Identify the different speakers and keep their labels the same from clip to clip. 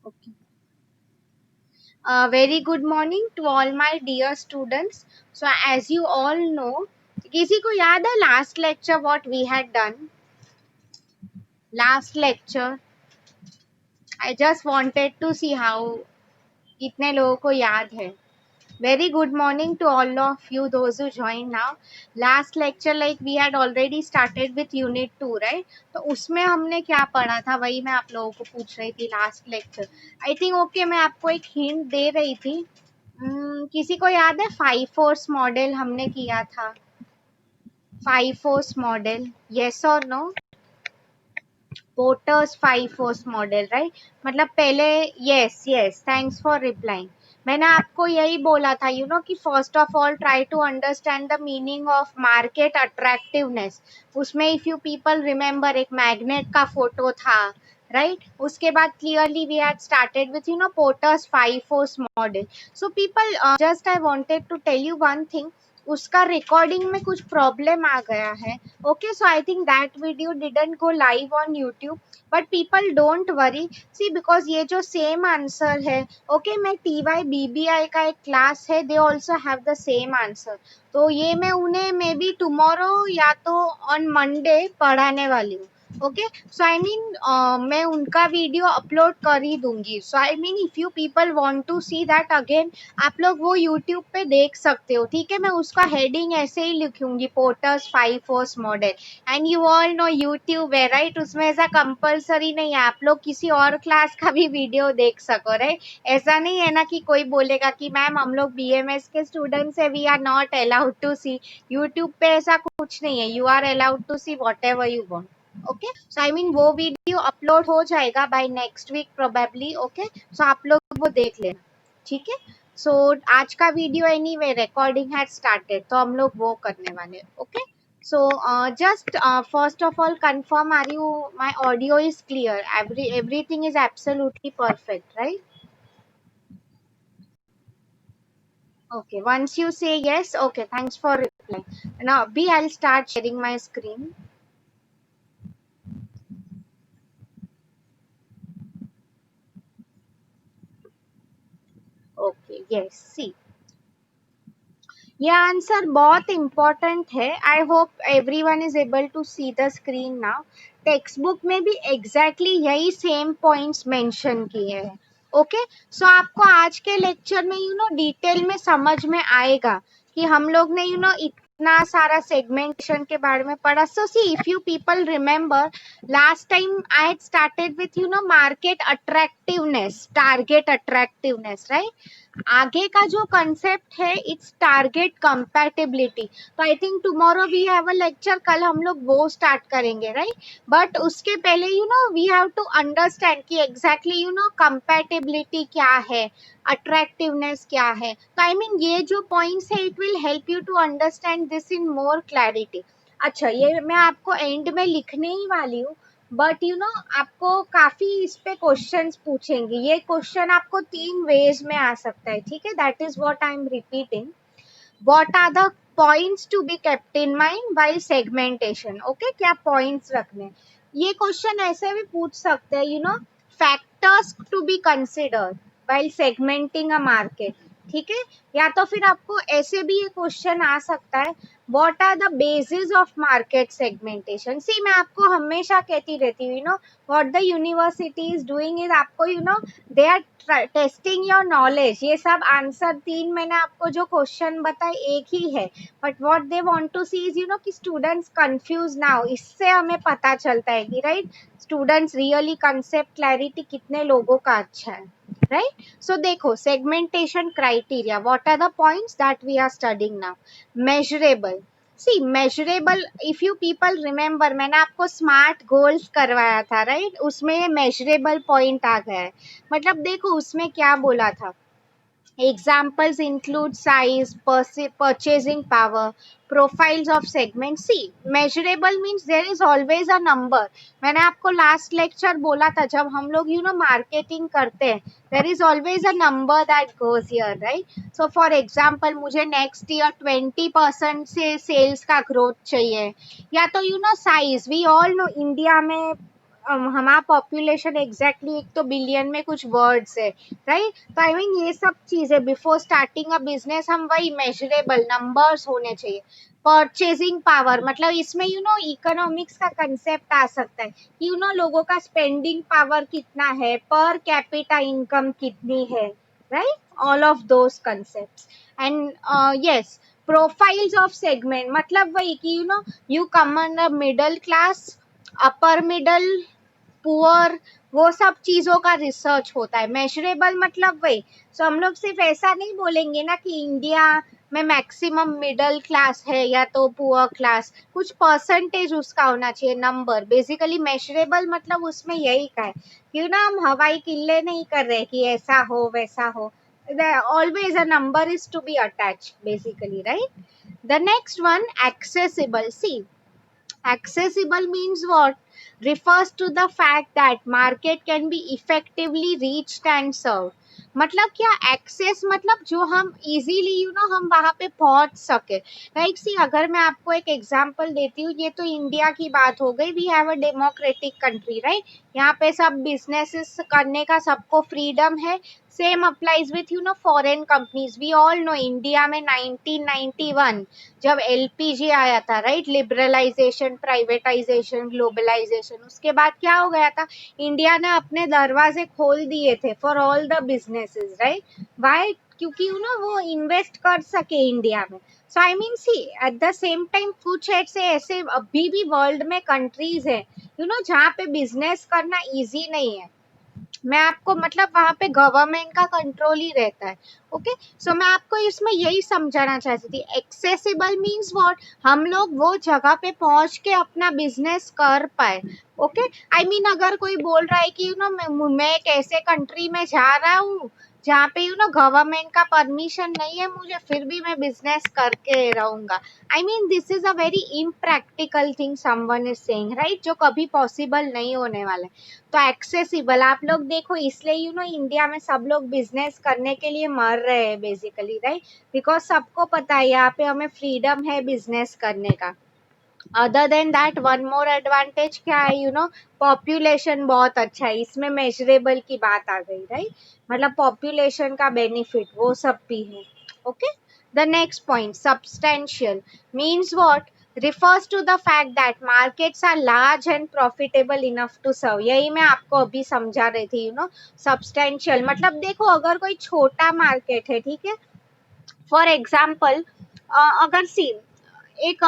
Speaker 1: Okay. Very good morning to all my dear students. So as you all know, किसी को याद है last lecture what we had done? Last lecture, I just wanted to see how कितने लोगों को याद है. Very good morning to all of you, those who join now. Last lecture, like we had already started with Unit 2, right? तो उसमें हमने क्या पढ़ा था वही मैं आप लोगों को पूछ रही थी last lecture. I think okay, मैं आपको एक hint दे रही थी. किसी को याद है 5 फोर्स मॉडल हमने किया था? 5 force model, yes or no? Porter's 5 force model, right? मतलब पहले, yes yes, thanks for replying. मैंने आपको यही बोला था कि first of all try to understand the meaning of market attractiveness. उसमें इफ यू पीपल रिमेंबर एक मैग्नेट का फोटो था, राइट? उसके बाद clearly we had started with Porter's 5 force model. So people, just I wanted to tell you one thing. उसका recording में कुछ problem आ गया है. Okay, so I think that video didn't go live on YouTube, but people don't worry. See, because ये जो same answer है, okay, मैं TY BBI का एक class है, they also have the same answer. तो ये मैं उन्हें मे बी tomorrow या तो on Monday पढ़ाने वाली हूँ. ओके, सो आई मीन मैं उनका वीडियो अपलोड कर ही दूंगी. So I mean if you people want to see that again, आप लोग वो यूट्यूब पे देख सकते हो. ठीक है, मैं उसका हेडिंग ऐसे ही लिखूंगी, porters 5 force model. And you all no YouTube है, राइट? उसमें ऐसा कंपलसरी नहीं है, आप लोग किसी और क्लास का भी वीडियो देख सको, राइट? ऐसा नहीं है ना कि कोई बोलेगा कि मैम हम लोग BMS के स्टूडेंट्स है, we are not allowed to see. YouTube पे ऐसा कुछ नहीं है, you are allowed to see whatever you want. Okay, so I mean वो वीडियो अपलोड हो जाएगा by next week probably. Okay, so आप लोग वो देख लेना. ठीक है, सो आज का video anyway recording had started, तो हम लोग वो करने वाले. Okay, so just first of all confirm, are you, my audio is clear, everything is absolutely perfect, right? Okay, once you say yes, okay, thanks for replying. Now B, I'll start sharing my screen. Okay, yes, see, ये answer बहुत important है. I hope everyone is able to see the screen now. Text book में भी exactly यही same points mention किए हैं. Okay, सो आपको आज के लेक्चर में डिटेल में समझ में आएगा कि हम लोग ने इतना सारा सेगमेंटेशन के बारे में पढ़ा. So see, if you people remember, last time I had started with market attractiveness, target attractiveness, right? आगे का जो कंसेप्ट है इट्स टारगेट कंपैटिबिलिटी. तो I think tomorrow we have a lecture, कल हम लोग वो स्टार्ट करेंगे, राइट? बट उसके पहले वी हैव टू अंडरस्टैंड कि एग्जैक्टली कंपैटिबिलिटी क्या है, अट्रैक्टिवनेस क्या है. तो आई मीन ये जो पॉइंट्स है it will help you to understand this in more clarity. अच्छा, ये मैं आपको एंड में लिखने ही वाली हूँ, बट आपको काफी इस पे क्वेश्चंस पूछेंगे. ये क्वेश्चन आपको 3 वेज में आ सकता है. ठीक है, that is what I am repeating. What are the points to be kept in mind while segmentation? Okay, क्या पॉइंट्स रखने. ये क्वेश्चन ऐसे भी पूछ सकते हैं, factors to be considered while segmenting a market. ठीक है, या तो फिर आपको ऐसे भी ये क्वेश्चन आ सकता है, what are the basis of market segmentation. See, मैं आपको हमेशा कहती रहती हूँ, what the university is doing is, आपको they are testing your knowledge. ये सब आंसर 3 मैंने आपको जो क्वेश्चन बताए एक ही है, but what they want to see is कि स्टूडेंट्स कंफ्यूज ना हो. इससे हमें पता चलता है कि right, students really concept clarity कितने लोगों का अच्छा है, राइट? सो देखो, segmentation criteria, what are the points that we are studying now. Measurable. See, measurable, if you people remember, मैंने आपको स्मार्ट गोल्स करवाया था, राइट? उसमें मेजरेबल पॉइंट आ गया है. मतलब देखो उसमें क्या बोला था. Examples include size, purchasing power, profiles of segments. See, measurable means there is always a number. मैंने आपको last lecture बोला था, जब हम लोग marketing करते हैं, there is always a number that goes here, right? So for example, मुझे next year 20% से sales का growth चाहिए, या तो size. We all know India में हमारा पॉपुलेशन एग्जैक्टली एक तो बिलियन में कुछ वर्ड्स है, राइट? तो आई मीन ये सब चीजें बिफोर स्टार्टिंग अ बिजनेस हम वही मेजरेबल नंबर्स होने चाहिए। परचेजिंग पावर मतलब इसमें इकोनॉमिक्स का कंसेप्ट आ सकता है, लोगों का स्पेंडिंग पावर कितना है, पर कैपिटा इनकम कितनी है, right? All of those concepts. And yes, profiles of segment मतलब वही कि you come under middle class, upper middle, poor, वो सब चीजों का रिसर्च होता है। मेजरेबल मतलब वही, सो हम लोग सिर्फ ऐसा नहीं बोलेंगे ना कि इंडिया में मैक्सिमम मिडल क्लास है या तो पुअर क्लास, कुछ परसेंटेज उसका होना चाहिए, नंबर। बेसिकली मेजरेबल मतलब उसमें यही का है, क्यों ना हम हवाई किल्ले नहीं कर रहे कि ऐसा हो वैसा हो, always a number is to be attach basically, right? The next one, accessible. See, accessible means what? Refers to the fact that market can be effectively reached and served. मतलब क्या? एक्सेस मतलब जो हम इजीली हम वहां पे पहुंच सके। लाइक सी, अगर मैं आपको एक एग्जांपल देती हूँ, ये तो इंडिया की बात हो गई, we have a democratic country, right? यहाँ पे सब बिजनेसेस करने का सबको फ्रीडम है। Same applies with foreign companies. We all know India में 1991 जब एलपीजी आया था, राइट? लिबरलाइजेशन, प्राइवेटाइजेशन, ग्लोबलाइजेशन, उसके बाद क्या हो गया था? इंडिया ने अपने दरवाजे खोल दिए थे for all the businesses, right? Why? क्योंकि वो इन्वेस्ट कर सके इंडिया में। So I mean see, at the same time कुछ ऐसे ऐसे अभी भी वर्ल्ड में कंट्रीज है जहाँ पे बिजनेस करना इजी नहीं है। मैं आपको मतलब वहां पे गवर्नमेंट का कंट्रोल ही रहता है। ओके, सो मैं आपको इसमें यही समझाना चाहती थी, एक्सेसिबल मीन्स व्हाट? हम लोग वो जगह पे पहुंच के अपना बिजनेस कर पाए। ओके, आई मीन अगर कोई बोल रहा है कि मैं एक ऐसे कंट्री में जा रहा हूँ जहाँ पे गवर्नमेंट का परमिशन नहीं है मुझे, फिर भी मैं बिजनेस करके रहूंगा। आई mean this is a very impractical thing someone is saying, right? जो कभी पॉसिबल नहीं होने वाला है। तो एक्सेसिबल आप लोग देखो, इसलिए इंडिया में सब लोग बिजनेस करने के लिए मर रहे हैं बेसिकली, राइट? बिकॉज सबको पता है यहाँ पे हमें फ्रीडम है बिजनेस करने का। Other than that one more advantage क्या है, पॉपुलेशन बहुत अच्छा है, इसमें मेजरेबल की बात आ गई, राइट? मतलब पॉपुलेशन का बेनिफिट वो सब भी है। Okay, the next point, substantial means what? refers to the fact that markets are large and profitable enough to serve। यही मैं आपको अभी समझा रही थी, सब्सटेंशियल मतलब देखो, अगर कोई छोटा मार्केट है, ठीक है, फॉर एग्जाम्पल अगर सी एक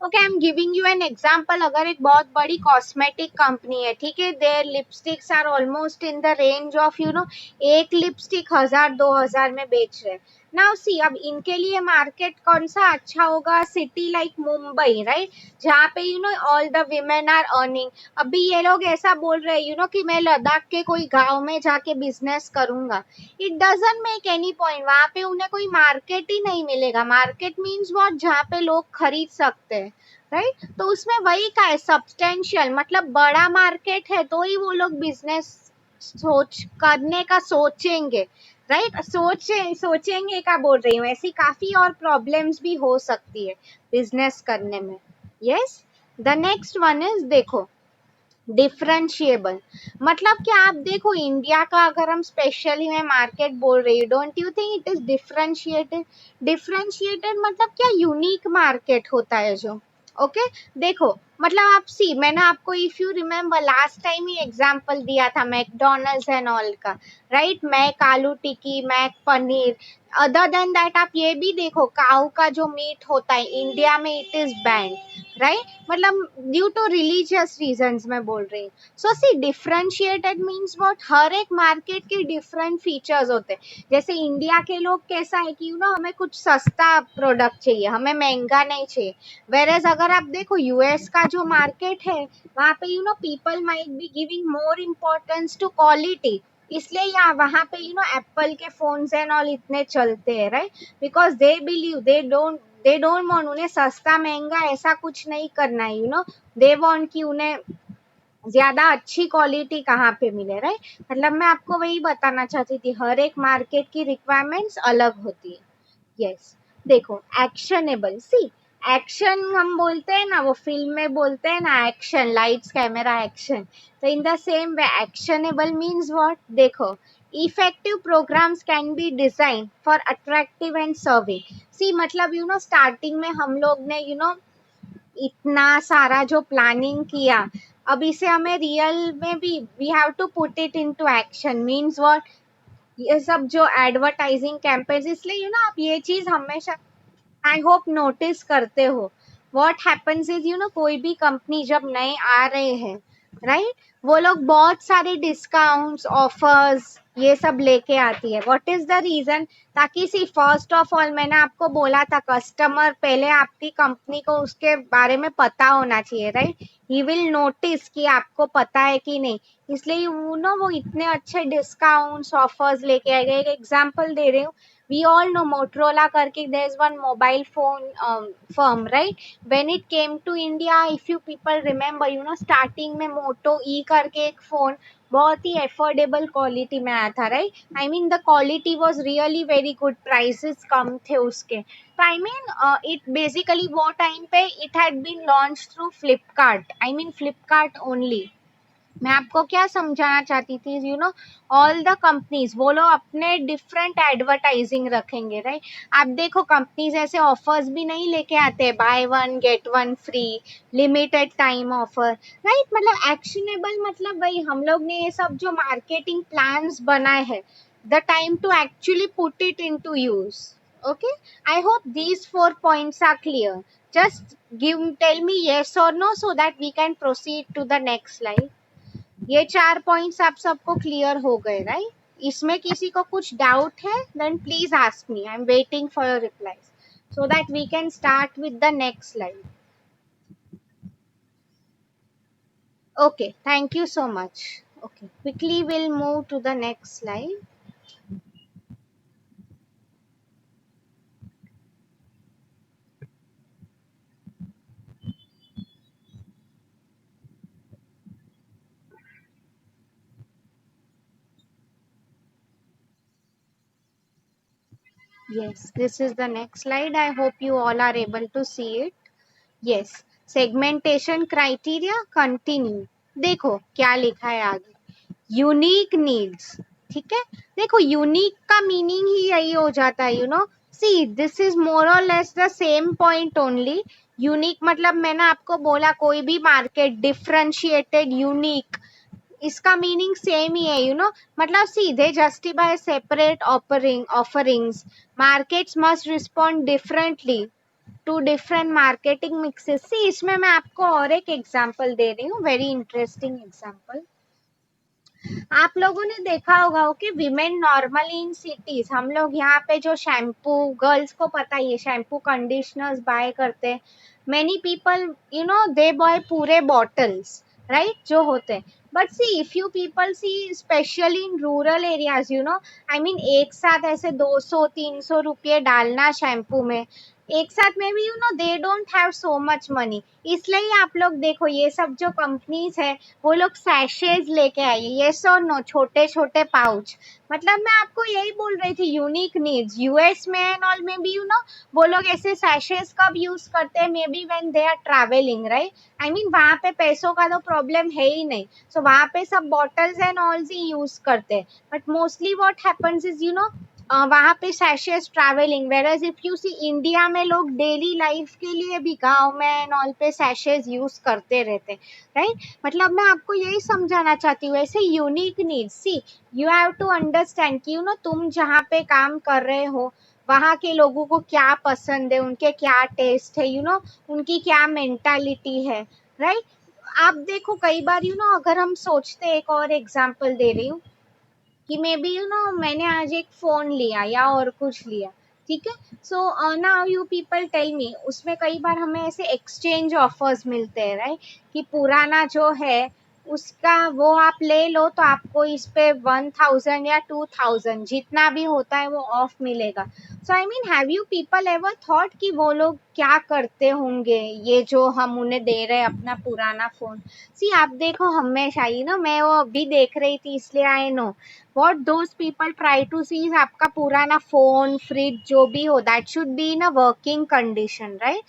Speaker 1: okay, I am giving you an example, अगर एक बहुत बड़ी कॉस्मेटिक कंपनी है, ठीक है, there lipsticks are almost in the range of एक लिपस्टिक 1000-2000 में बेच रहे हैं। नाउ सी, अब इनके लिए मार्केट कौन सा अच्छा होगा? City like Mumbai, right? जहाँ पे all the women are earning. अभी ये लोग ऐसा बोल रहे हैं कि मैं लद्दाख के कोई गांव में जाके बिजनेस करूंगा। It doesn't make any point, वहां पे उन्हें कोई मार्केट ही नहीं मिलेगा। Market means what? जहाँ पे लोग खरीद सकते हैं, राइट? तो उसमें वही का है, सब्सटेंशियल मतलब बड़ा मार्केट है तो ही वो लोग बिजनेस सोच करने का सोचेंगे, राइट? सोचेंगे का बोल रही हूँ, ऐसी काफी और प्रॉब्लम्स भी हो सकती है बिजनेस करने में। Yes, the next one is देखो, डिफरेंशिएबल मतलब क्या? आप देखो, इंडिया का अगर हम स्पेशली मैं मार्केट बोल रही हूँ, don't you think it is differentiated? Differentiated मतलब क्या? यूनिक मार्केट होता है जो। ओके, देखो मतलब आप सी, मैंने आपको if you remember last time ही एग्जांपल दिया था मैकडोनल्ड्स एंड ऑल का, right? Mc aloo tikki, Mc paneer. Other than that आप ये भी देखो, काऊ का जो मीट होता है इंडिया में इट इज बैंड, राइट? मतलब ड्यू टू रिलीजियस रीजंस मैं बोल रही हूँ। सो सी, डिफरेंशिएटेड मीन्स व्हाट? हर एक मार्केट के डिफरेंट फीचर्स होते हैं। जैसे इंडिया के लोग कैसा है कि हमें कुछ सस्ता प्रोडक्ट चाहिए, हमें महंगा नहीं चाहिए। वेरेज अगर आप देखो यूएस का जो मार्केट है, वहाँ पे people might be giving more importance to quality, इसलिए यहाँ वहाँ पे एप्पल के फोन्स एंड ऑल इतने चलते हैं, right? Because they believe, they don't want, उन्हें सस्ता महंगा ऐसा कुछ नहीं करना है, दे वांट कि उन्हें ज्यादा अच्छी क्वालिटी कहाँ पे मिले, राइट? मतलब मैं आपको वही बताना चाहती थी, हर एक मार्केट की रिक्वायरमेंट्स अलग होती है। यस, देखो, एक्शनेबल, सी एक्शन हम बोलते हैं ना, वो फिल्म में बोलते हैं ना, एक्शन लाइट्स कैमरा एक्शन। तो in the same way actionable means what, देखो, effective programs can be design for attractive and serving. See मतलब स्टार्टिंग में हम लोग ने इतना सारा जो प्लानिंग किया, अब इसे हमें रियल में भी we have to put it into action means what, ये सब जो एडवर्टाइजिंग कैंपेन्स, इसलिए आप ये चीज हमेशा आई होप नोटिस करते हो। व्हाट हैपेंस इज कोई भी कंपनी जब नए आ रहे हैं, राइट, वो लोग बहुत सारे डिस्काउंट्स ऑफर्स ये सब लेके आती है। व्हाट इज द रीजन, ताकि सी फर्स्ट ऑफ ऑल मैंने आपको बोला था, कस्टमर पहले आपकी कंपनी को उसके बारे में पता होना चाहिए, राइट, ही विल नोटिस कि आपको पता है कि नहीं। इसलिए वो इतने अच्छे डिस्काउंट्स ऑफर्स लेके आएगा। एक एग्जांपल दे रही हूँ, we all know Motorola karke, there's one mobile phone firm, right? When it came to India, if you people remember, starting में Moto E करके एक phone बहुत ही affordable quality में आया था, right? I mean the quality was really very good, prices कम थे उसके। तो I mean it basically वो time पे it had been launched through Flipkart, I mean Flipkart only। मैं आपको क्या समझाना चाहती थी, ऑल द कंपनीज वो लोग अपने डिफरेंट एडवर्टाइजिंग रखेंगे, राइट। आप देखो कंपनीज ऐसे ऑफर्स भी नहीं लेके आते, by one get one free, limited time offer, right. मतलब एक्शनेबल मतलब वही हम लोग ने ये सब जो मार्केटिंग प्लान्स बनाए हैं, the time to actually put it into use. Okay, I hope these 4 points are clear. just tell me yes or no so that we can proceed to the next slide। ये 4 points आप सबको clear हो गए, right? इसमें किसी को कुछ doubt है, then please ask me, I am waiting for your replies so that we can start with the next slide. Okay, thank you so much. Okay, quickly will move to the next slide. Yes, this is the next slide. I hope you all are able to see it. Yes, segmentation criteria continue। देखो क्या लिखा है आगे, unique needs. ठीक है, देखो unique का meaning ही यही हो जाता है, सी दिस इज मोर और less the same point only. Unique मतलब मैंने आपको बोला कोई भी मार्केट डिफरेंशिएटेड यूनिक, इसका मीनिंग सेम ही है, मतलब सीधे justify separate offerings, markets must respond differently to different marketing mixes. See इसमें मैं आपको और एक एग्जांपल दे रही हूँ, वेरी इंटरेस्टिंग एग्जांपल। आप लोगों ने देखा होगा कि विमेन नॉर्मली इन सिटीज, हम लोग यहाँ पे जो शैम्पू, गर्ल्स को पता ही है शैम्पू कंडीशनर्स बाय करते हैं। मेनी पीपल दे बाय पूरे बॉटल्स, राइट, जो होते हैं। But C if you people see specially in rural areas, I mean एक साथ ऐसे 200-300 रुपये डालना शैम्पू में एक साथ में भी, they don't have so much money. इसलिए आप लोग देखो ये सब जो कंपनीज है वो लोग सैशेज लेके आई है, ये सो नो, छोटे छोटे पाउच। मतलब मैं आपको यही बोल रही थी, यूनिक नीड्स यूएस में एंड ऑल में भी वो लोग ऐसे सैशेज कब यूज करते हैं, maybe when they are travelling, right. I mean वहां पे पैसों का तो प्रॉब्लम है ही नहीं, सो वहां पे सब बॉटल्स एंड ऑल ही यूज करते हैं। But mostly what happens is वहां पे सैशेज travelling, whereas if you see India में लोग डेली लाइफ के लिए भी गांव में एंड ऑल पे सैशेज यूज करते रहते, राइट। मतलब मैं आपको यही समझाना चाहती हूँ, ऐसे unique needs, see you have to understand कि तुम जहाँ पे काम कर रहे हो वहाँ के लोगों को क्या पसंद है, उनके क्या टेस्ट है, उनकी क्या मेंटालिटी है, राइट। आप देखो कई बार अगर हम सोचते, एक और एग्जांपल दे रही हूँ कि मे बी मैंने आज एक फोन लिया या और कुछ लिया, ठीक है। So now you people tell me, उसमें कई बार हमें ऐसे एक्सचेंज ऑफर्स मिलते हैं, राइट, कि पुराना जो है उसका वो आप ले लो तो आपको इस पे 1000 या 2000 जितना भी होता है वो ऑफ मिलेगा। So I mean have you people ever thought कि वो लोग क्या करते होंगे, ये जो हम उन्हें दे रहे हैं अपना पुराना फोन। सी आप देखो हमेशा मैं वो अभी देख रही थी इसलिए I know what those people try to see is आपका पुराना फोन फ्रिज जो भी हो that should be in a working condition, right.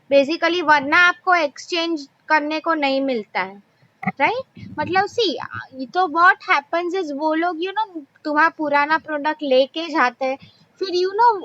Speaker 1: Basically, वरना आपको एक्सचेंज करने को नहीं मिलता है, राइट? मतलब सी, तो व्हाट हैपेंस इज वो लोग तुम्हारा पुराना प्रोडक्ट लेके जाते हैं, फिर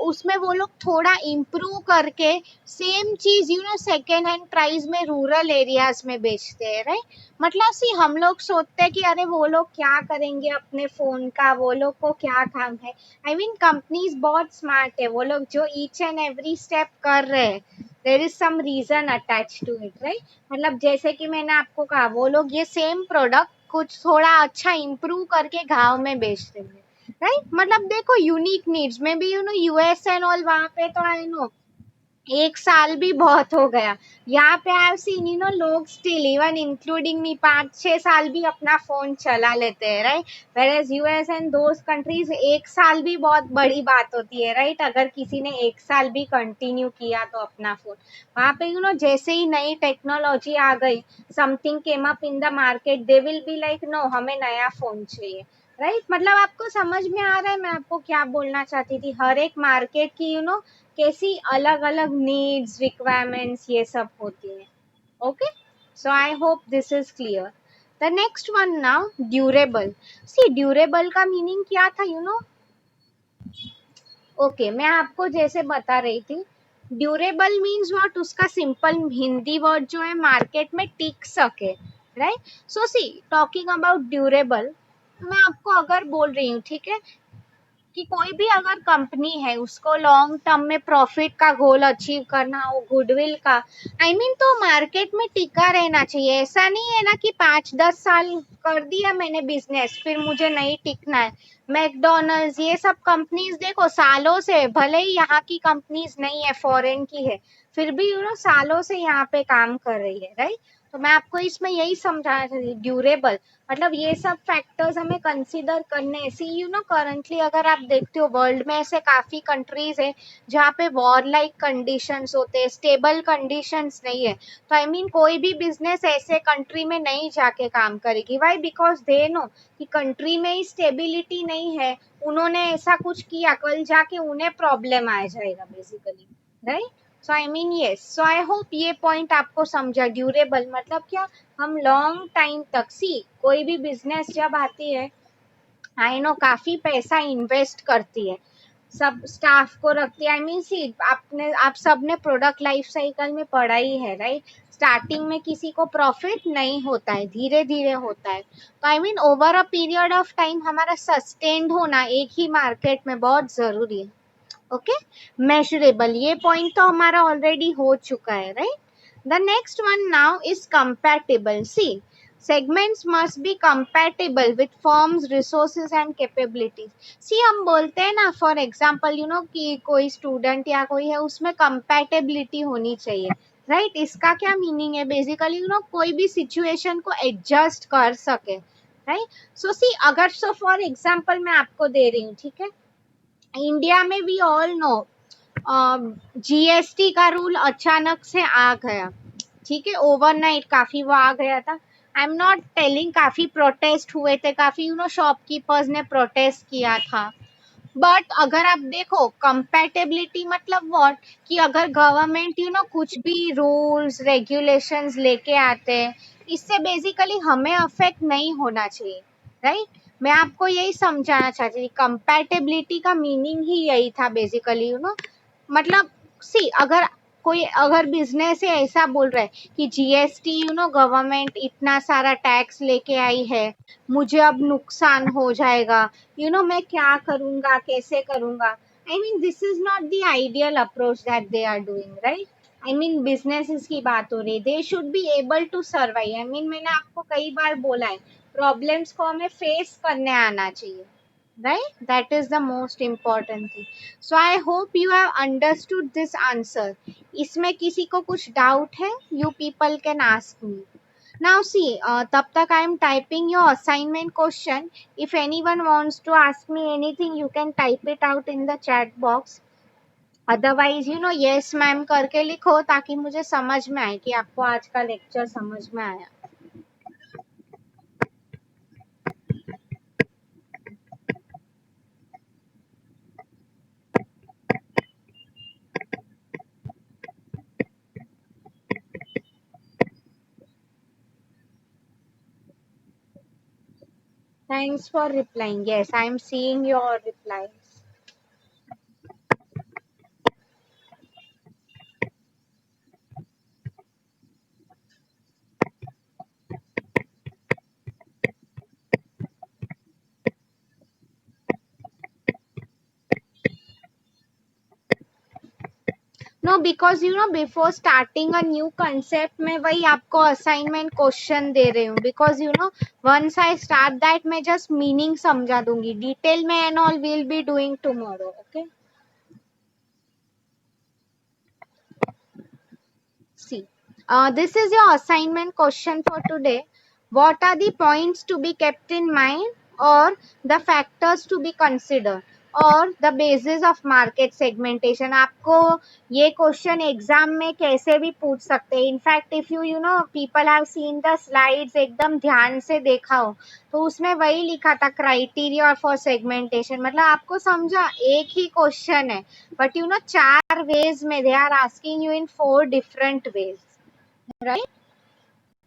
Speaker 1: उसमें वो लोग थोड़ा इम्प्रूव करके सेम चीज सेकेंड हैंड प्राइस में रूरल एरियाज में बेचते हैं, राइट? मतलब सी, हम लोग सोचते हैं कि अरे वो लोग क्या करेंगे अपने फोन का, वो लोग को क्या काम है। आई मीन कंपनीज बहुत स्मार्ट है, वो लोग जो ईच एंड एवरी स्टेप कर रहे हैं, there is some reason attach to it, right? मतलब जैसे कि मैंने आपको कहा, वो लोग ये सेम प्रोडक्ट कुछ थोड़ा अच्छा इम्प्रूव करके गांव में बेचते हैं, राइट? मतलब देखो, यूनिक नीड्स में भी यूएस एंड ऑल, वहां पे तो आई नो एक साल भी बहुत हो गया। यहाँ पे आई हैव सीन लोग स्टिल, इवन इंक्लूडिंग मी, 5-6 साल भी अपना फोन चला लेते हैं, right? Whereas US and those countries, एक साल भी बहुत बड़ी बात होती है, राइट? अगर किसी ने एक साल भी कंटिन्यू किया तो अपना फोन, वहाँ पे जैसे ही नई टेक्नोलॉजी आ गई, something came up in the market, they will be like no, हमें नया फोन चाहिए, राइट? मतलब आपको समझ में आ रहा है मैं आपको क्या बोलना चाहती थी? हर एक मार्केट की कैसी अलग अलग नीड्स, रिक्वायरमेंट्स, ये सब होती है। Okay, so I hope this is clear. The next one now, durable. See, durable का मीनिंग क्या था ओके, मैं आपको जैसे बता रही थी, ड्यूरेबल मीन्स व्हाट, उसका सिंपल हिंदी वर्ड जो है, मार्केट में टिक सके, right? So see, talking about durable, मैं आपको अगर बोल रही हूँ, ठीक है, कि कोई भी अगर कंपनी है, उसको लॉन्ग टर्म में प्रॉफिट का गोल अचीव करना हो, गुडविल का, आई मीन तो मार्केट में टिका रहना चाहिए। ऐसा नहीं है ना कि 5-10 साल कर दिया मैंने बिजनेस, फिर मुझे नहीं टिकना है। मैकडोनल्ड्स, ये सब कंपनीज देखो, सालों से, भले ही यहाँ की कंपनीज नहीं है, फॉरेन की है, फिर भी सालों से यहाँ पे काम कर रही है, राइट? तो मैं आपको इसमें यही समझाना चाहती, ड्यूरेबल मतलब ये सब फैक्टर्स हमें कंसीडर करने। सी, करंटली अगर आप देखते हो, वर्ल्ड में ऐसे काफी कंट्रीज है जहाँ पे वॉर लाइक कंडीशंस होते हैं, स्टेबल कंडीशंस नहीं है। तो आई मीन कोई भी बिजनेस ऐसे कंट्री में नहीं जाके काम करेगी। वाई? बिकॉज दे नो कि कंट्री में ही स्टेबिलिटी नहीं है, उन्होंने ऐसा कुछ किया, कल जाके उन्हें प्रॉब्लम आ जाएगा basically, right? So I mean yes, so I hope ये पॉइंट आपको समझा। ड्यूरेबल मतलब क्या, हम लॉन्ग टाइम तक, सी, कोई भी बिजनेस जब आती है, आई नो काफी पैसा इन्वेस्ट करती है, सब स्टाफ को रखती है। आई मीन सी, आप सबने प्रोडक्ट लाइफ साइकिल में पढ़ा ही है, राइट? स्टार्टिंग में किसी को प्रॉफिट नहीं होता है, धीरे धीरे होता है। तो I mean over a period of time हमारा सस्टेन्ड होना एक ही मार्केट में बहुत जरूरी है। ओके, मेजरेबल, ये पॉइंट तो हमारा ऑलरेडी हो चुका है, right? The next one now is compatible. See, segments must be compatible with firms resources and capabilities। See, हम बोलते हैं ना, फॉर एग्जाम्पल कि कोई स्टूडेंट या कोई है, उसमें कंपैटिबिलिटी होनी चाहिए, राइट? इसका क्या मीनिंग है? बेसिकली कोई भी सिचुएशन को एडजस्ट कर सके, राइट? सो सी, अगर सो फॉर एग्जाम्पल मैं आपको दे रही हूँ, ठीक है, इंडिया में वी ऑल नो जीएसटी का रूल अचानक से आ गया, ठीक है, ओवरनाइट काफी वो आ गया था। आई एम नॉट टेलिंग, काफी प्रोटेस्ट हुए थे, काफी शॉपकीपर्स ने प्रोटेस्ट किया था। बट अगर आप देखो, कंपैटिबिलिटी मतलब व्हाट, कि अगर गवर्नमेंट कुछ भी रूल्स रेगुलेशंस लेके आते हैं, इससे बेसिकली हमें अफेक्ट नहीं होना चाहिए, राइट? मैं आपको यही समझाना चाहती थी, कंपैटिबिलिटी का मीनिंग ही यही था बेसिकली मतलब सी, अगर बिजनेस है ऐसा बोल रहा है कि जीएसटी गवर्नमेंट इतना सारा टैक्स लेके आई है, मुझे अब नुकसान हो जाएगा, मैं क्या करूंगा, कैसे करूंगा। I mean this is not the ideal approach that they are doing, right? I mean businesses की बात हो रही है, they should be able to survive. I mean मैंने आपको कई बार बोला है, प्रॉब्लम्स को हमें फेस करने आना चाहिए, right? That is the most important thing. So I hope you have understood this answer. इसमें किसी को कुछ डाउट है? You people can ask me. Now see, तब तक I am typing your assignment question. If anyone wants to ask me anything, you can type it out in the chat box. Otherwise, yes ma'am करके लिखो, ताकि मुझे समझ में आए कि आपको आज का लेक्चर समझ में आया। Thanks for replying. Yes, I'm seeing your replies. No, because before starting a new concept मैं वही आपको assignment question दे रही हूँ, because once I start that मैं just meaning समझा दूंगी, detail में and all we'll be doing tomorrow. Okay. See, this is your assignment question for today. What are the points to be kept in mind, or the factors to be considered, or the basis of market segmentation? आपको ये question exam में कैसे भी पूछ सकते हैं. In fact if you people have seen the slides, एकदम ध्यान से देखा हो तो उसमें वही लिखा था क्राइटेरिया फॉर सेगमेंटेशन. मतलब आपको समझा, एक ही क्वेश्चन है but चार ways में they are asking you in four different ways, right?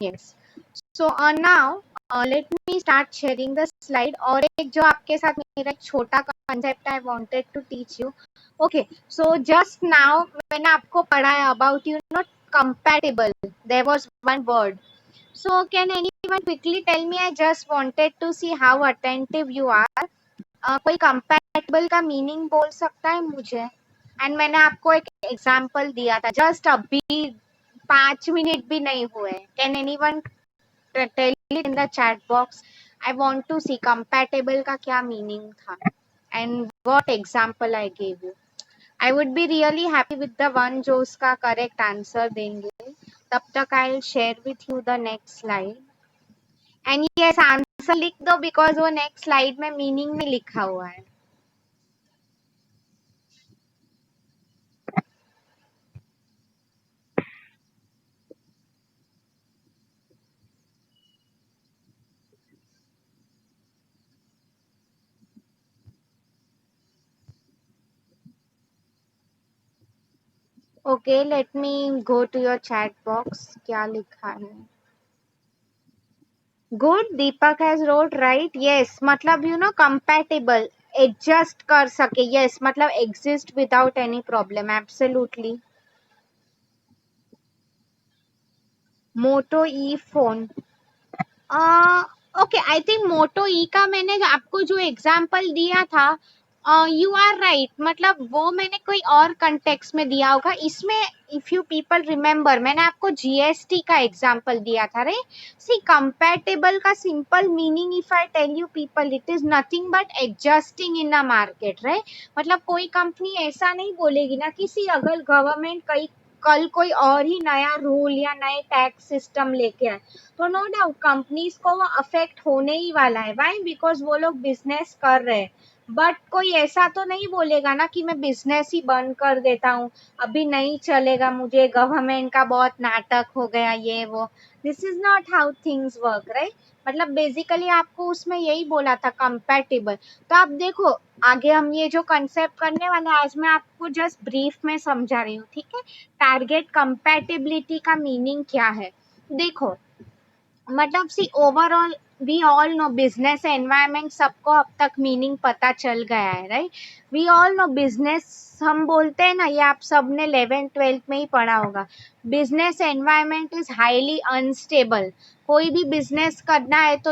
Speaker 1: Yes. So now let me start sharing the slide. और एक जो आपके साथ मेरा एक छोटा concept I wanted to teach you. Okay, so just now मैंने आपको पढ़ाया about compatible. There was one word. So can anyone quickly tell me? I just wanted to see how attentive you are. कोई compatible का meaning बोल सकता है मुझे? And मैंने आपको एक एग्जांपल दिया था जस्ट अभी 5 मिनट भी नहीं हुए. Can anyone tell it in the chat box? I want to see compatible का क्या मीनिंग था and what example I gave you. I would be really happy with the one जो उसका करेक्ट आंसर देंगे. तब तक I will share with you the next slide. And yes, answer लिख दो बिकॉज वो नेक्स्ट स्लाइड में मीनिंग में लिखा हुआ है. Okay, let me go to your chat box. क्या लिखा है? Good, Deepak has wrote right. Yes, मतलब compatible, adjust कर सके. Yes, मतलब exist without any problem. Absolutely. Moto E phone. Okay, I think Moto E का मैंने आपको जो एग्जांपल दिया था, यू आर राइट. मतलब वो मैंने कोई और कंटेक्स्ट में दिया होगा. इसमें इफ यू पीपल रिमेम्बर मैंने आपको जीएसटी का एग्जांपल दिया था. रे सी कंपैटिबल का simple meaning if I tell you people, it is nothing but adjusting in a market. Right, मतलब कोई कंपनी ऐसा नहीं बोलेगी ना कि सी अगर गवर्नमेंट कई कल कोई और ही नया रूल या नए टैक्स सिस्टम लेके आए तो नो डाउट कंपनीज को वो अफेक्ट होने ही वाला है. वाई? बिकॉज वो लोग बिजनेस कर रहे हैं. बट कोई ऐसा तो नहीं बोलेगा ना कि मैं बिजनेस ही बंद कर देता हूँ, अभी नहीं चलेगा मुझे, गवर्नमेंट का बहुत नाटक हो गया ये वो. This is not how things work, right? मतलब बेसिकली आपको उसमें यही बोला था कंपैटिबल. तो आप देखो, आगे हम ये जो कंसेप्ट करने वाले हैं, आज मैं आपको जस्ट ब्रीफ में समझा रही हूँ. ठीक है, टारगेट कंपैटिबिलिटी का मीनिंग क्या है. देखो, मतलब see overall we all know business environment, सबको अब तक मीनिंग पता चल गया है. Right, we all know business हम बोलते हैं ना, ये आप सब ने 11th-12th में ही पढ़ा होगा. Business environment is highly unstable. कोई भी बिजनेस करना है तो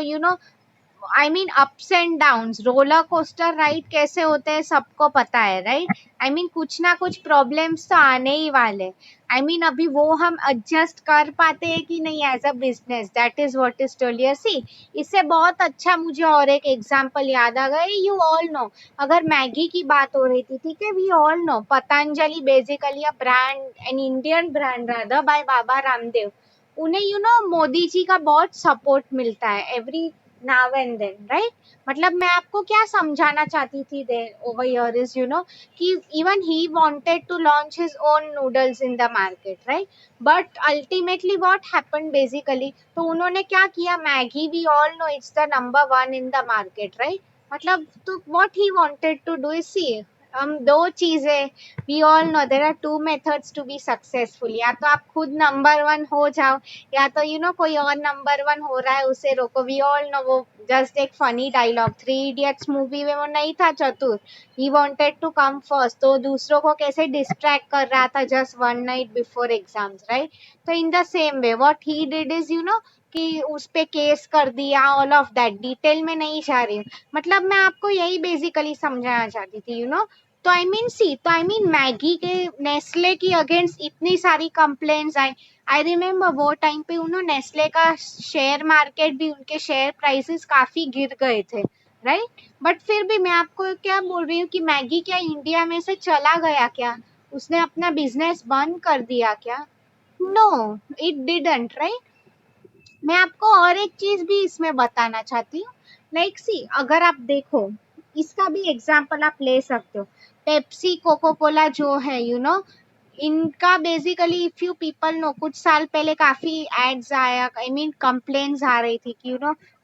Speaker 1: I mean ups and downs, roller coaster ride कैसे होते हैं सबको पता है. राइट, आई मीन कुछ ना कुछ प्रॉब्लम्स तो आने ही वाले. आई मीन अभी वो हम एडजस्ट कर पाते हैं कि नहीं as a business, that is what is told. See, इससे बहुत अच्छा मुझे और एक एग्जांपल याद आ गया. यू ऑल नो, अगर मैगी की बात हो रही थी, ठीक है, we all know Patanjali basically a brand, an Indian brand rather by Baba Ramdev. उन्हें मोदी जी का बहुत सपोर्ट मिलता है every now and then. Right, मतलब मैं आपको क्या समझाना चाहती थी देयर ओवर हियर इज कि even he wanted to launch his own noodles in the market, right? But ultimately what happened basically, तो उन्होंने क्या किया, Maggi we all know it's the number one in the market, right? मतलब तो what he wanted to do is, see, हम दो चीजें, we all know there are two methods to be successful, या तो आप खुद नंबर वन हो जाओ, या तो कोई और नंबर वन हो रहा है उसे रोको। वी ऑल नो, वो जस्ट एक funny dialogue, Three Idiots movie में वो नहीं था Chatur, he wanted to come first, तो दूसरों को कैसे डिस्ट्रैक्ट कर रहा था just one night before exams, right. तो in the same way what he did is कि उस पे केस कर दिया, ऑल ऑफ दैट डिटेल में नहीं जा रही हूँ, मतलब मैं आपको यही बेसिकली समझाना चाहती थी तो आई मीन मैगी के, नेस्ले की अगेंस्ट इतनी सारी कंप्लेंट्स आई। आई रिमेम्बर वो टाइम पे नेस्ले का शेयर मार्केट भी, उनके शेयर प्राइसेस काफी गिर गए थे, राइट। बट फिर भी मैं आपको क्या बोल रही हूँ कि मैगी क्या इंडिया में से चला गया क्या, उसने अपना बिजनेस बंद कर दिया क्या? No, it didn't, right. मैं आपको और एक चीज भी इसमें बताना चाहती हूँ, लाइक सी, अगर आप देखो, इसका भी एग्जांपल आप ले सकते हो, पेप्सी कोको कोला जो है इनका basically, if you people know, कुछ साल पहले काफी एड्स आया, आई मीन कंप्लेन्स आ रही थी कि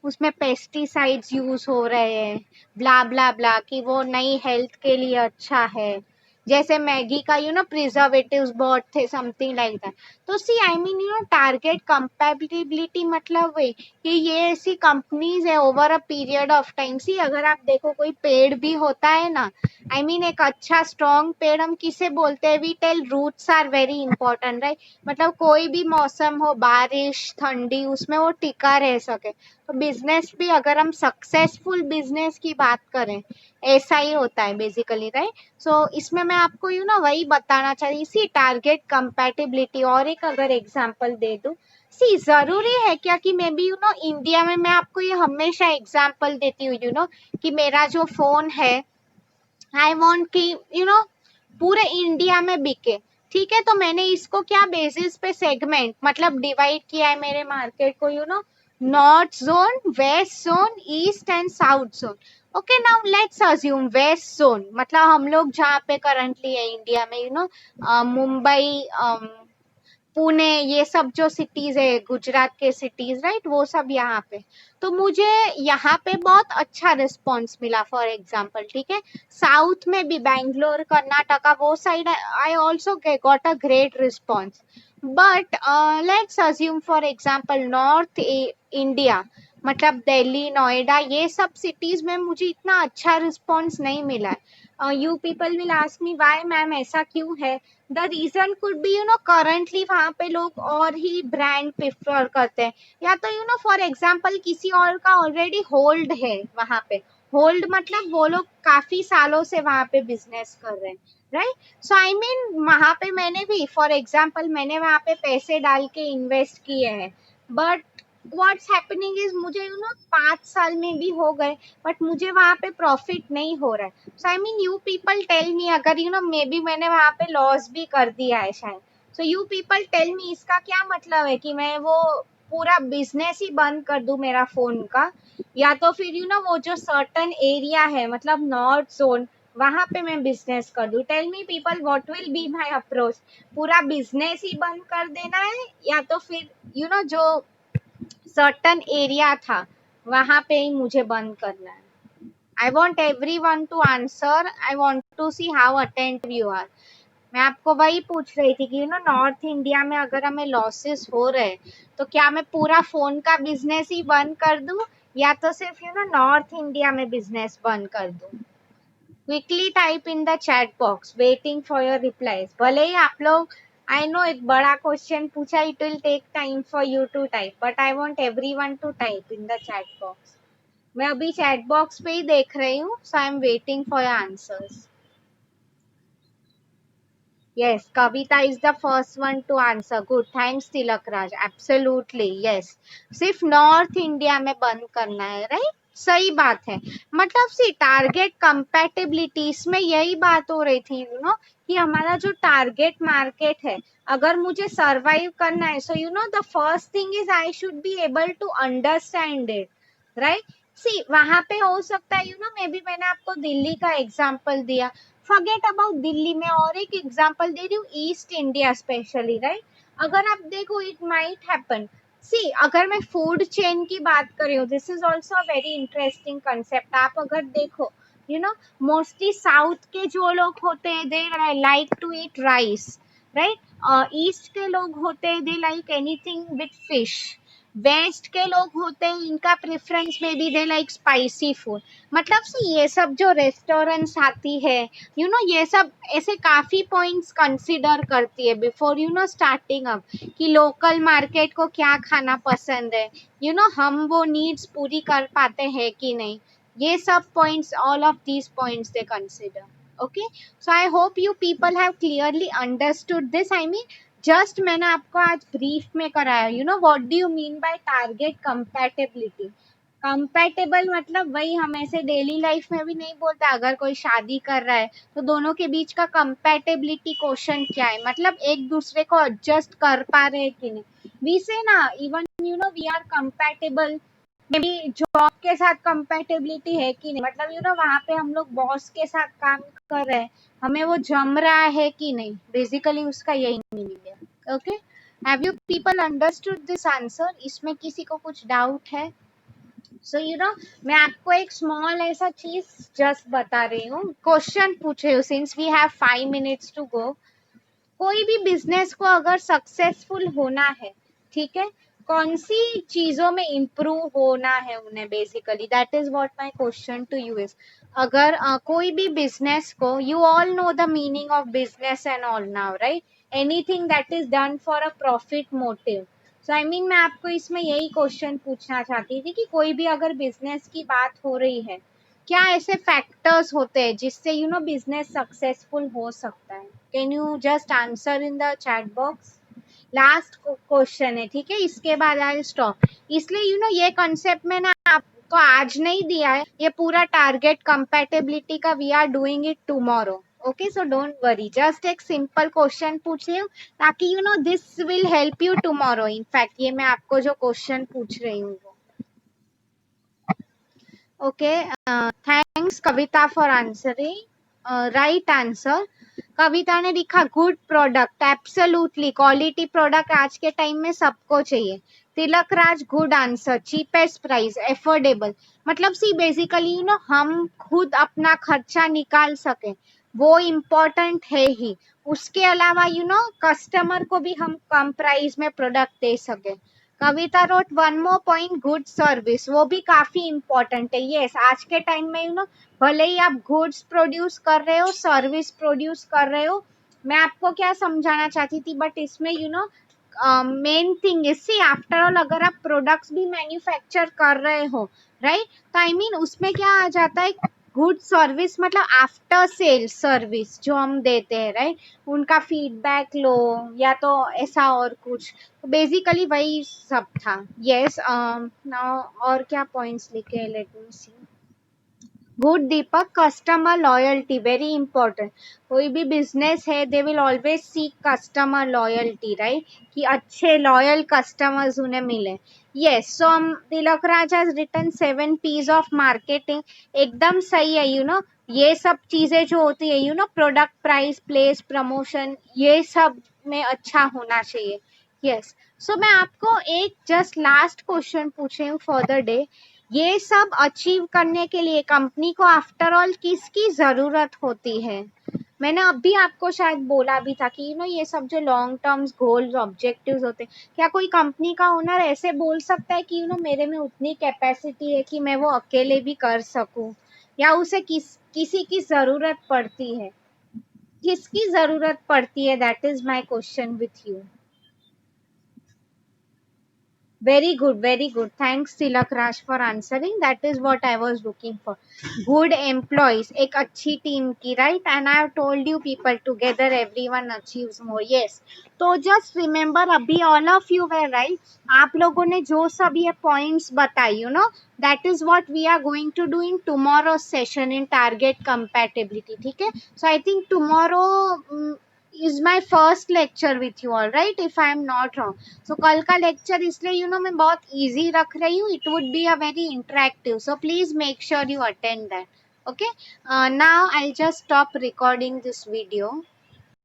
Speaker 1: उसमें पेस्टिसाइड्स यूज हो रहे हैं, ब्ला ब्ला ब्ला, कि वो नई हेल्थ के लिए अच्छा है, जैसे मैगी का प्रिजर्वेटिव्स बहुत थे, समथिंग लाइक दैट। तो see I mean target compatibility, मतलब वे कि ये ऐसी कंपनीज है over a period of time. See अगर आप देखो, कोई पेड़ भी होता है ना, आई मीन एक अच्छा स्ट्रॉन्ग पेड़ हम किसे बोलते हैं, we tell roots are very important, right. मतलब कोई भी मौसम हो, बारिश ठंडी, उसमें वो टिका रह सके। तो बिजनेस भी, अगर हम सक्सेसफुल बिजनेस की बात करें, ऐसा ही होता है बेसिकली, राइट। सो इसमें मैं आपको वही बताना चाहती, सी टारगेट कंपैटिबिलिटी। और एक अगर एग्जांपल दे दूं, सी जरूरी है क्या कि मे बी इंडिया में, मैं आपको ये हमेशा एग्जांपल देती हूँ कि मेरा जो फोन है, आई वांट कि पूरे इंडिया में बिके, ठीक है। तो मैंने इसको क्या बेसिस पे सेगमेंट, मतलब डिवाइड किया है मेरे मार्केट को, north zone, west zone, east and south zone. Okay, now let's assume west zone, मतलब हम लोग जहाँ पे करंटली है इंडिया में, मुंबई, पुणे, ये सब जो सिटीज है, गुजरात के सिटीज, राइट, वो सब यहाँ पे। तो मुझे यहाँ पे बहुत अच्छा रिस्पॉन्स मिला, फॉर एग्जाम्पल, ठीक है। साउथ में भी बैंगलोर, कर्नाटका, वो side I also got a great response. But let's assume for example north India, मतलब दिल्ली, नोएडा, ये सब सिटीज में मुझे इतना अच्छा रिस्पॉन्स नहीं मिला है। You people will ask me why ma'am, ऐसा क्यों है? The reason could be currently वहां पे लोग और ही ब्रांड प्रेफर करते हैं, या तो फॉर एग्जांपल किसी और का ऑलरेडी होल्ड है वहां पे। होल्ड मतलब वो लोग काफी सालों से वहां पे बिजनेस कर रहे हैं, राइट। सो आई मीन वहां पे मैंने भी, फॉर एग्जांपल, मैंने वहां पे पैसे डाल के इन्वेस्ट किए हैं, बट व्हाट्स हैपनिंग इज, मुझे 5 साल में भी हो गए, बट मुझे वहां पे प्रॉफिट नहीं हो रहा है। So I mean you people tell me, अगर मे बी मैंने वहां पे लॉस भी कर दिया है शायद, so you people tell me, इसका क्या मतलब है कि मैं वो पूरा बिजनेस ही बंद कर दूं मेरा फोन का, या तो फिर वो जो सर्टन एरिया है, मतलब नॉर्थ जोन, वहां पे मैं बिजनेस कर दूं? Tell me people, what will be my approach? पूरा बिजनेस ही बंद कर देना है, या तो फिर जो सर्टन एरिया था वहां पे ही मुझे बंद करना है? I want everyone to answer. I want to see how attentive you are. मैं आपको वही पूछ रही थी कि नॉर्थ इंडिया में अगर हमें लॉसेस हो रहे, तो क्या मैं पूरा फोन का बिजनेस ही बंद कर दूं, या तो सिर्फ नॉर्थ इंडिया में बिजनेस बंद कर दूं? Quickly type in the chat box, waiting for your replies. भले ही आप लोग, आई नो एक बड़ा क्वेश्चन पूछा, it will take time for you to type, but I want everyone to type in the chat box. मैं अभी chat box पे ही देख रही हूँ, so I am waiting for your answers. Yes, Kavita is the first one to answer. Good, thanks Tilak Raj. Absolutely, yes. सिर्फ north India में बंद करना है, राइट? सही बात है। मतलब सी टारगेट कंपैटिबिलिटी, इसमें यही बात हो रही थी कि हमारा जो टारगेट मार्केट है, अगर मुझे सरवाइव करना है, so the first thing is I should be able to understand it, right. See वहां पे हो सकता है मे बी मैंने आपको दिल्ली का एग्जाम्पल दिया, फॉरगेट अबाउट दिल्ली में, और एक एग्जांपल दे रही हूँ, ईस्ट इंडिया स्पेशली, राइट। अगर आप देखो, इट माइट हैपन, सी अगर मैं फूड चेन की बात कर रही हूँ, this is also very interesting concept. आप अगर देखो you know, mostly साउथ के जो लोग होते हैं they like to eat rice, right? East के लोग होते हैं they like anything with fish. West के लोग होते हैं इनका प्रेफरेंस में भी दे लाइक स्पाइसी फूड. मतलब से ये सब जो रेस्टोरेंट्स आती है ये सब ऐसे काफी पॉइंट्स कंसीडर करती है बिफोर स्टार्टिंग अप कि लोकल मार्केट को क्या खाना पसंद है, हम वो नीड्स पूरी कर पाते हैं कि नहीं. ये सब points, all of these points they consider. Okay, so I hope you people have clearly understood this. I mean, just मैंने आपको आज ब्रीफ में कराया. What do you mean by target compatibility. Compatible मतलब वही हम ऐसे डेली लाइफ में भी नहीं बोलते. अगर कोई शादी कर रहा है तो दोनों के बीच का कंपैटिबिलिटी क्वेश्चन क्या है, मतलब एक दूसरे को एडजस्ट कर पा रहे हैं कि नहीं. वी से ना even we are compatible, maybe job के साथ कंपैटिबिलिटी है कि नहीं, मतलब वहां पे हम लोग बॉस के साथ काम कर रहे हैं, हमें वो जम रहा है कि नहीं. बेसिकली उसका यही मीनिंग है. Okay, have you people understood this answer? इसमें किसी को कुछ डाउट है? सो मैं आपको एक स्मॉल ऐसा चीज जस्ट बता रही हूँ, क्वेश्चन पूछ रही हूँ since we have 5 minutes to go. कोई भी बिजनेस को अगर सक्सेसफुल होना है, ठीक है, कौन सी चीजों में इम्प्रूव होना है उन्हें, basically that is what my question to you is. अगर कोई भी बिजनेस को, you all know the meaning of business and all now, right? Anything that is done for a profit motive. So I mean मैं आपको इसमें यही question पूछना चाहती थी कि कोई भी अगर बिजनेस की बात हो रही है, क्या ऐसे फैक्टर्स होते हैं जिससे बिजनेस सक्सेसफुल हो सकता है? Can you just answer in the chat box? Last question है, ठीक है, इसके बाद आई स्टॉप. इसलिए ये कंसेप्ट मैंने आपको आज नहीं दिया है, ये पूरा टारगेट कंपैटिबिलिटी का we are doing it tomorrow. Okay, so don't worry, just एक सिंपल क्वेश्चन पूछ रही हूँ ताकि this will help you tomorrow. In fact ये मैं आपको जो क्वेश्चन पूछ रही हूँ वो. ओके, thanks Kavita for answering. Right answer. Kavita ने लिखा good product, absolutely quality product आज के टाइम में सबको चाहिए. Tilak Raj good answer, cheapest price, affordable. मतलब सी बेसिकली हम खुद अपना खर्चा निकाल सके वो इम्पोर्टेंट है ही. उसके अलावा कस्टमर को भी हम कम प्राइस में प्रोडक्ट दे सके. Kavita wrote one more point, good service, वो भी काफी इम्पोर्टेंट है. यस, आज के टाइम में भले ही आप गुड्स प्रोड्यूस कर रहे हो, सर्विस प्रोड्यूस कर रहे हो. मैं आपको क्या समझाना चाहती थी, बट इसमें main thing is, see after all अगर आप प्रोडक्ट्स भी मैन्युफैक्चर कर रहे हो, राइट, तो आई मीन उसमें क्या आ जाता है, गुड सर्विस मतलब आफ्टर सेल सर्विस जो हम देते हैं, राइट, उनका फीडबैक लो या तो ऐसा और कुछ. बेसिकली वही सब था. यस, नाउ और क्या पॉइंट्स लिखे, let me see. Good Deepak, customer loyalty very important. कोई भी बिजनेस है they will always seek customer loyalty, right, कि अच्छे लॉयल कस्टमर्स उन्हें मिले. Yes, so Tilak Raj has written 7 P's of marketing. एकदम सही है. ये सब चीजें जो होती है प्रोडक्ट, प्राइस, प्लेस, प्रमोशन, ये सब में अच्छा होना चाहिए. यस, सो मैं आपको एक जस्ट लास्ट क्वेश्चन पूछ रही हूँ फॉर द डे. ये सब अचीव करने के लिए कंपनी को आफ्टर ऑल किसकी जरूरत होती है? मैंने अभी आपको शायद बोला भी था कि ये सब जो लॉन्ग टर्म्स गोल्स ऑब्जेक्टिव्स होते हैं, क्या कोई कंपनी का ओनर ऐसे बोल सकता है कि मेरे में उतनी कैपेसिटी है कि मैं वो अकेले भी कर सकूं, या उसे किसी की जरूरत पड़ती है? किसकी जरूरत पड़ती है, that is my question with you. Very good, very good. Thanks Tilak Raj for answering. That is what I was looking for. Good employees, एक अच्छी टीम की, right? And I have told you people together everyone achieves more. Yes. तो just remember अभी all of you were right. आप लोगों ने जो सब ये points बताई, that is what we are going to do in tomorrow's session in target compatibility. ठीक है? So I think tomorrow is my first lecture with you all, right, if I am not wrong. So कल का lecture इसलिए मैं बहुत easy रख रही हूँ. It would be a very interactive, so please make sure you attend that. Okay, now I'll just stop recording this video.